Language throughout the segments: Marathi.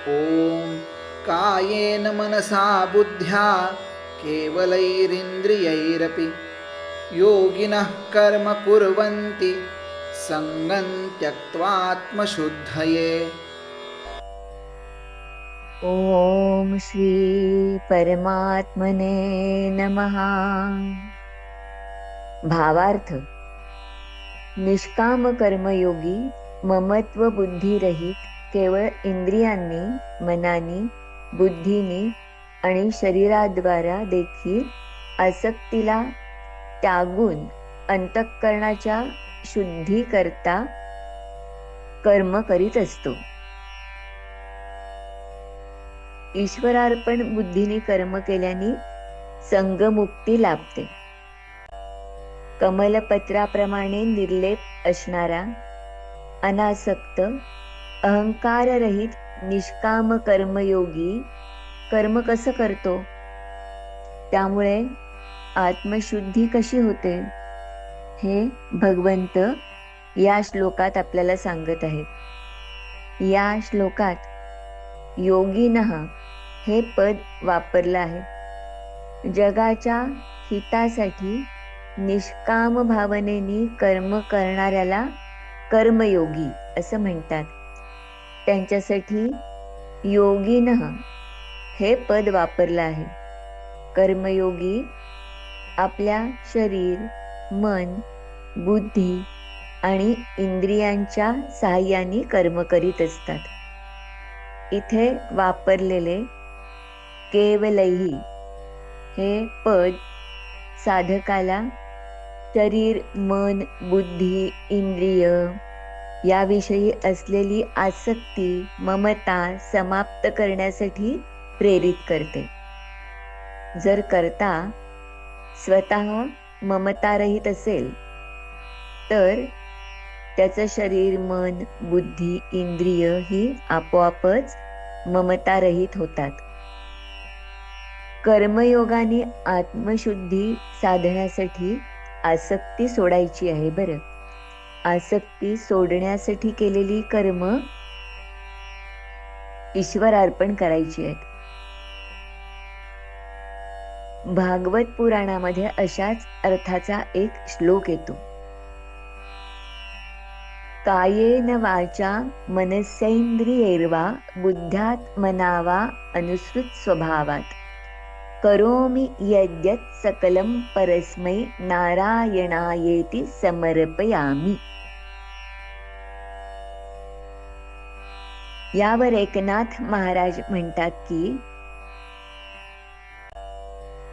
ॐ कायेन मनसा बुद्ध्या केवलैरिन्द्रियैरपि योगिनः कर्म कुर्वन्ति सङ्गं त्यक्त्वात्मशुद्धये। ओम श्री परमात्मने नमः। भावार्थ: निष्काम कर्मयोगी ममत्व बुद्धिरहित केवळ इंद्रियांनी, मनानी, बुद्धीनी आणि शरीराद्वारा देखील आसक्तीला त्यागून अंतःकरणाच्या शुद्धीकरता कर्म करीत असतो. ईश्वरार्पण बुद्धीने कर्म केल्याने संगमुक्ती लाभते. कमलपत्राप्रमाणे निर्लेप असणारा अनासक्त अहंकाररहित निष्काम कर्मयोगी कर्म कसं करतो, त्यामुळे आत्मशुद्धी कशी होते, हे भगवंत या श्लोकात आपल्याला सांगत आहेत. या श्लोकात योगिनः हे पद वापरलं आहे. जगाच्या हितासाठी निष्काम भावनेने कर्म करणाऱ्याला कर्मयोगी असं म्हणतात. त्यांच्यासाठी योगिनः हे पद वापरलं आहे. कर्मयोगी आपल्या शरीर, मन, बुद्धी आणि इंद्रियांच्या साहाय्याने कर्म करीत असतात. इथे वापरलेले केवलैहि हे पद साधकाला शरीर, मन, बुद्धी, इंद्रिय याविषयी असलेली आसक्ती, ममता समाप्त करण्यासाठी प्रेरित करते. जर करता स्वतः ममतारहित असेल तर त्याचं शरीर, मन, बुद्धी, इंद्रिय ही आपोआपच ममतारहित होतात. कर्मयोगाने आत्मशुद्धी साधण्यासाठी आसक्ती सोडायची आहे. बरं, आसक्ती सोडण्यासाठी केलेली कर्म ईश्वरार्पण करायची आहेत. भागवत पुराणामध्ये अशाच अर्थाचा एक श्लोक येतो. कायेन वाचा मनसेंद्रियैर्वा बुद्ध्यात्मना वा अनुसृत स्वभावात करोमि यद्यत् सकलं परस्मै नारायणायेति समर्पयामि. यावर एकनाथ महाराज म्हणतात की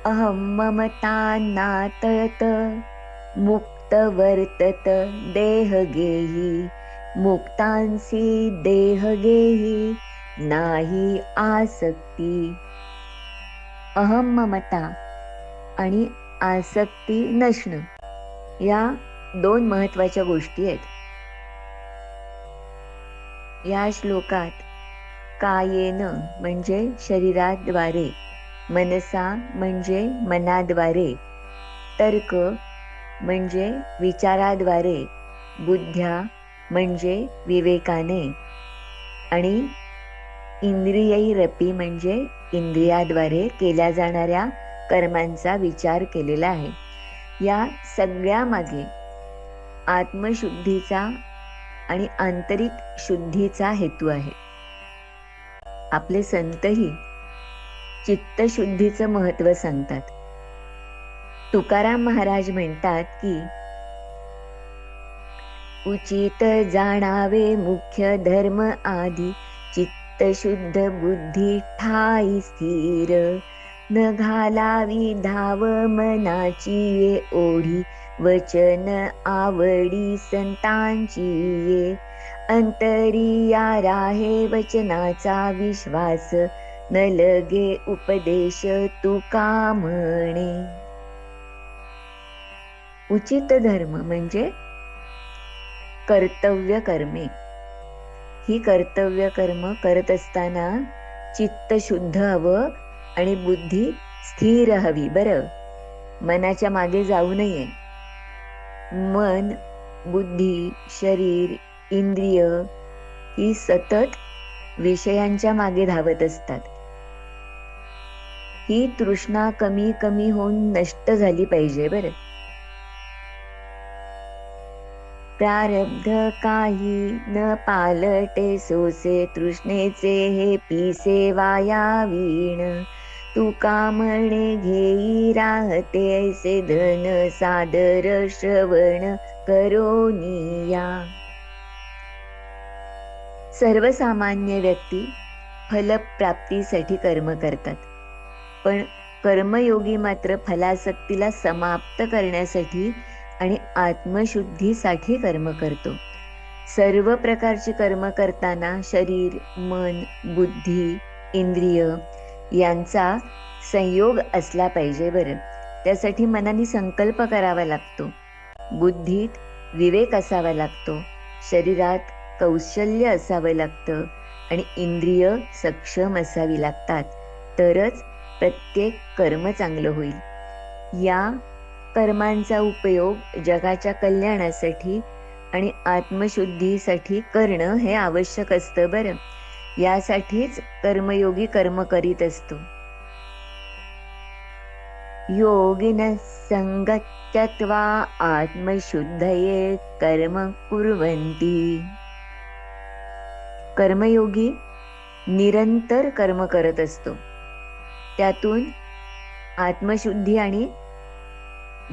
अहं ममतान्नातयत मुक्त वर्तत देहगेही मुक्तांसी देहगेही नाही आसक्ती. अहम ममता आणि आसक्ती नसणं या दोन महत्वाच्या गोष्टी आहेत. या श्लोकात कायेन म्हणजे शरीराद्वारे, मनसा म्हणजे मनाद्वारे, तर्क म्हणजे विचाराद्वारे, बुद्ध्या म्हणजे विवेकाने आणि इंद्रियैरपि म्हणजे इंद्रियाद्वारे केल्या जाणाऱ्या कर्मांचा विचार केलेला आहे. या सगळ्या मागे आत्मशुद्धीचा आणि आंतरिक शुद्धीचा हेतू आहे. आपले संतही चित्तशुद्धीचं महत्व सांगतात. तुकाराम महाराज म्हणतात की उचित जाणावे मुख्य धर्म आदी चित्तशुद्ध बुद्धी ठाई स्थिर न घालावी धाव मनाची ये ओढी वचन आवडी संतांची ये अंतरी या राहे वचनाचा विश्वास न लगे उपदेश तुका म्हणे. उचित धर्म म्हणजे कर्तव्य कर्मे. ही कर्तव्य कर्म करत असताना चित्त शुद्ध हवं आणि बुद्धी स्थिर हवी. बरं, मनाच्या मागे जाऊ नये. मन, बुद्धी, शरीर, इंद्रिय ही सतत विषयांच्या मागे धावत असतात. ही तृष्णा कमी कमी होऊन नष्ट झाली पाहिजे बरं. प्रारब्ध काही न पालटे सोसे, तृष्णेचे हे पिसे वाया वीण. तुका म्हणे घेई राहते ऐसे, धन सादर श्रवण करोनिया. सर्वसामान्य व्यक्ती फलप्राप्तीसाठी कर्म करतात, पण कर्मयोगी मात्र फलासक्तीला समाप्त करण्यासाठी आणि आत्मशुद्धीसाठी कर्म करतो. सर्व प्रकारची कर्म करताना शरीर, मन, बुद्धी, इंद्रिय यांचा संयोग असला पाहिजे बरं. त्यासाठी मनाने संकल्प करावा लागतो, बुद्धीत विवेक असावा लागतो, शरीरात कौशल्य असावं लागतं आणि इंद्रिय सक्षम असावी लागतात. तरच प्रत्येक कर्म चांगलं होईल. या कर्मांचा उपयोग जगाच्या कल्याणासाठी आणि आत्मशुद्धीसाठी करणं हे आवश्यक असतं बरं. यासाठीच कर्मयोगी कर्म करीत असतो. योगिनः संगत्यत्वा आत्मशुद्धये कर्म कुर्वन्ति. कर्मयोगी निरंतर कर्म करत असतो, त्यातून आत्मशुद्धी आणि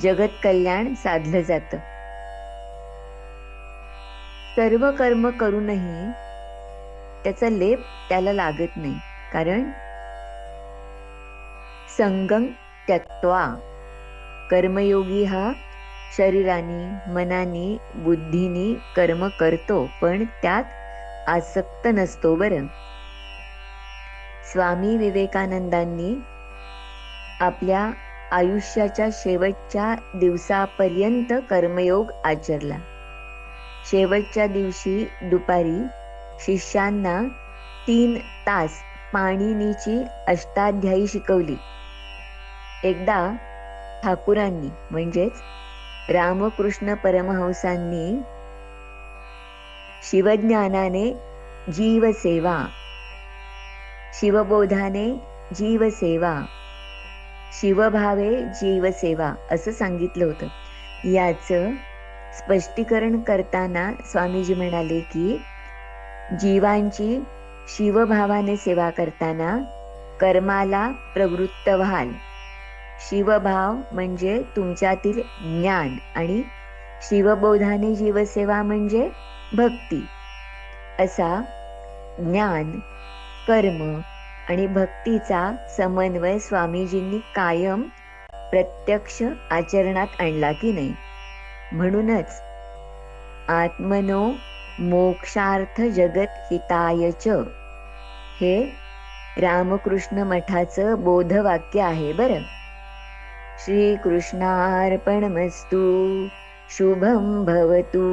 जगत कल्याण साधलं जातं. सर्व कर्म करूनही त्याचा लेप त्याला लागत नाही, कारण संगम त्यक्त्वा. कर्मयोगी हा शरीराने, मनाने, बुद्धीने कर्म करतो, पण त्यात आसक्त नसतो बरं. स्वामी विवेकानंदांनी आपल्या आयुष्याच्या शेवटच्या दिवसापर्यंत कर्मयोग आचरला. शेवटच्या दिवशी दुपारी शिष्यांना 3 तास पाणिनीची अष्टाध्यायी शिकवली. एकदा ठाकुरांनी म्हणजेच रामकृष्ण परमहंसांनी शिवज्ञानाने जीवसेवा, शिवबोधाने जीवसेवा, शिवभावे जीवसेवा असं सांगितलं होतं. याचं स्पष्टीकरण करताना स्वामीजी म्हणाले की जीवांची शिवभावाने सेवा करताना कर्माला प्रवृत्त व्हाल. शिवभाव म्हणजे तुमच्यातील ज्ञान आणि शिवबोधाने जीवसेवा म्हणजे भक्ती. असा ज्ञान, कर्म आणि भक्तीचा समन्वय स्वामीजींनी कायम प्रत्यक्ष आचरणात आणला की नाही. म्हणूनच आत्मनो मोक्षार्थ जगत हितायच हे रामकृष्ण मठाचं बोधवाक्य आहे बरं. श्रीकृष्णार्पणमस्तु. शुभं भवतु.